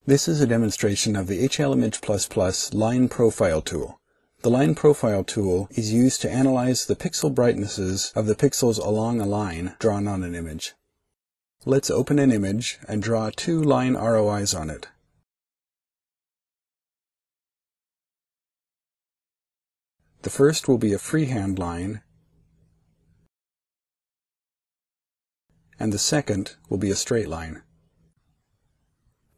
This is a demonstration of the HLImage++ Line Profile tool. The Line Profile tool is used to analyze the pixel brightnesses of the pixels along a line drawn on an image. Let's open an image and draw two line ROIs on it. The first will be a freehand line, and the second will be a straight line.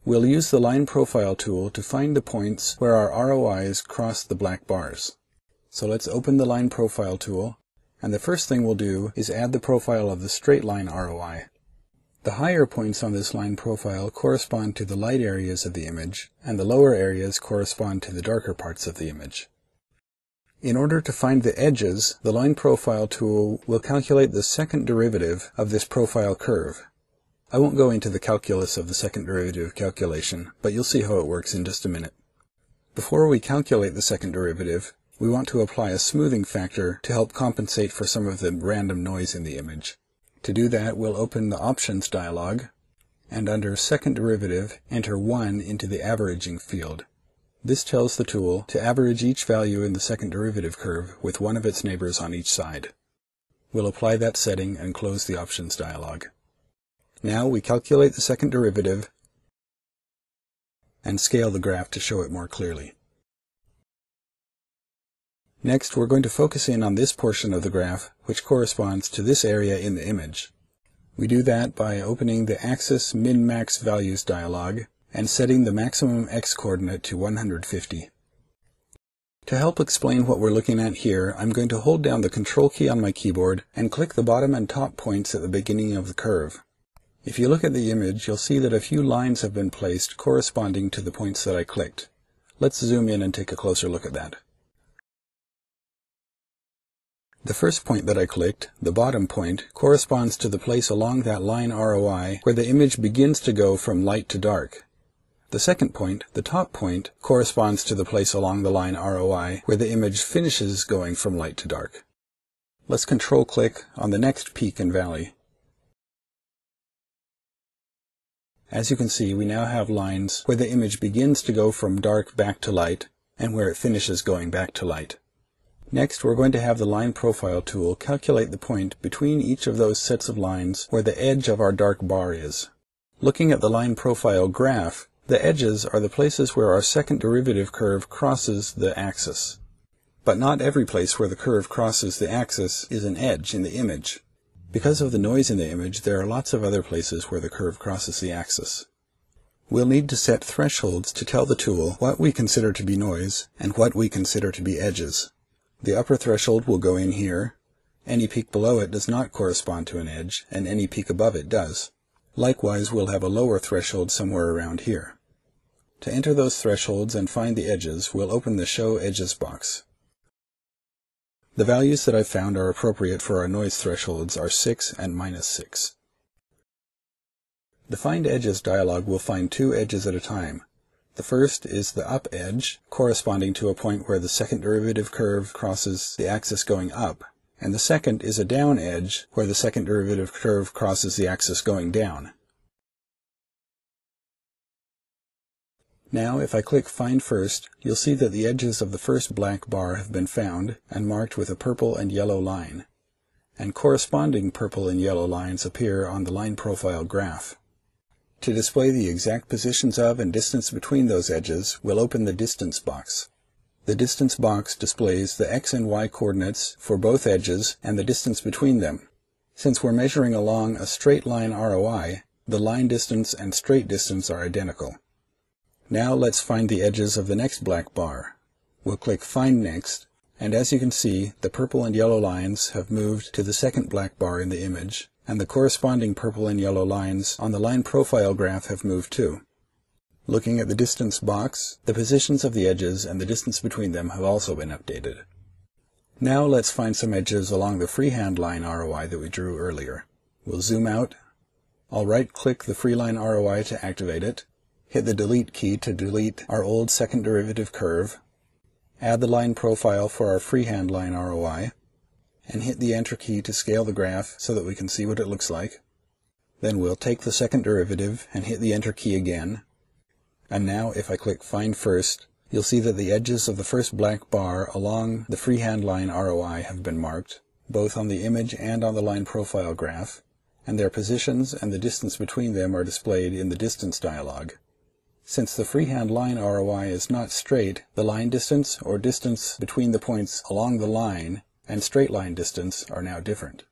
We'll use the Line Profile tool to find the points where our ROIs cross the black bars. So let's open the Line Profile tool, and the first thing we'll do is add the profile of the straight line ROI. The higher points on this line profile correspond to the light areas of the image, and the lower areas correspond to the darker parts of the image. In order to find the edges, the Line Profile tool will calculate the second derivative of this profile curve. I won't go into the calculus of the second derivative calculation, but you'll see how it works in just a minute. Before we calculate the second derivative, we want to apply a smoothing factor to help compensate for some of the random noise in the image. To do that, we'll open the Options dialog, and under Second Derivative, enter 1 into the Averaging field. This tells the tool to average each value in the second derivative curve with one of its neighbors on each side. We'll apply that setting and close the Options dialog. Now we calculate the second derivative and scale the graph to show it more clearly. Next, we're going to focus in on this portion of the graph, which corresponds to this area in the image. We do that by opening the Axis Min-Max Values dialog and setting the maximum x-coordinate to 150. To help explain what we're looking at here, I'm going to hold down the Control key on my keyboard and click the bottom and top points at the beginning of the curve. If you look at the image, you'll see that a few lines have been placed corresponding to the points that I clicked. Let's zoom in and take a closer look at that. The first point that I clicked, the bottom point, corresponds to the place along that line ROI where the image begins to go from light to dark. The second point, the top point, corresponds to the place along the line ROI where the image finishes going from light to dark. Let's control-click on the next peak and valley. As you can see, we now have lines where the image begins to go from dark back to light and where it finishes going back to light. Next, we're going to have the Line Profile tool calculate the point between each of those sets of lines where the edge of our dark bar is. Looking at the Line Profile graph, the edges are the places where our second derivative curve crosses the axis. But not every place where the curve crosses the axis is an edge in the image. Because of the noise in the image, there are lots of other places where the curve crosses the axis. We'll need to set thresholds to tell the tool what we consider to be noise and what we consider to be edges. The upper threshold will go in here. Any peak below it does not correspond to an edge, and any peak above it does. Likewise, we'll have a lower threshold somewhere around here. To enter those thresholds and find the edges, we'll open the Show Edges box. The values that I've found are appropriate for our noise thresholds are 6 and -6. The Find Edges dialog will find two edges at a time. The first is the up edge, corresponding to a point where the second derivative curve crosses the axis going up, and the second is a down edge, where the second derivative curve crosses the axis going down. Now, if I click Find First, you'll see that the edges of the first black bar have been found and marked with a purple and yellow line, and corresponding purple and yellow lines appear on the Line Profile graph. To display the exact positions of and distance between those edges, we'll open the Distance box. The Distance box displays the x and y coordinates for both edges and the distance between them. Since we're measuring along a straight line ROI, the line distance and straight distance are identical. Now let's find the edges of the next black bar. We'll click Find Next, and as you can see, the purple and yellow lines have moved to the second black bar in the image, and the corresponding purple and yellow lines on the Line Profile graph have moved too. Looking at the Distance box, the positions of the edges and the distance between them have also been updated. Now let's find some edges along the freehand line ROI that we drew earlier. We'll zoom out. I'll right-click the freeline ROI to activate it. Hit the Delete key to delete our old second derivative curve, add the Line Profile for our freehand line ROI, and hit the Enter key to scale the graph so that we can see what it looks like. Then we'll take the second derivative and hit the Enter key again, And now if I click Find First, you'll see that the edges of the first black bar along the freehand line ROI have been marked, both on the image and on the line profile graph, and their positions and the distance between them are displayed in the distance dialog. Since the freehand line ROI is not straight, the line distance or distance between the points along the line and straight line distance are now different.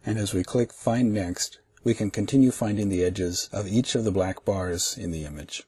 And as we click Find Next, we can continue finding the edges of each of the black bars in the image.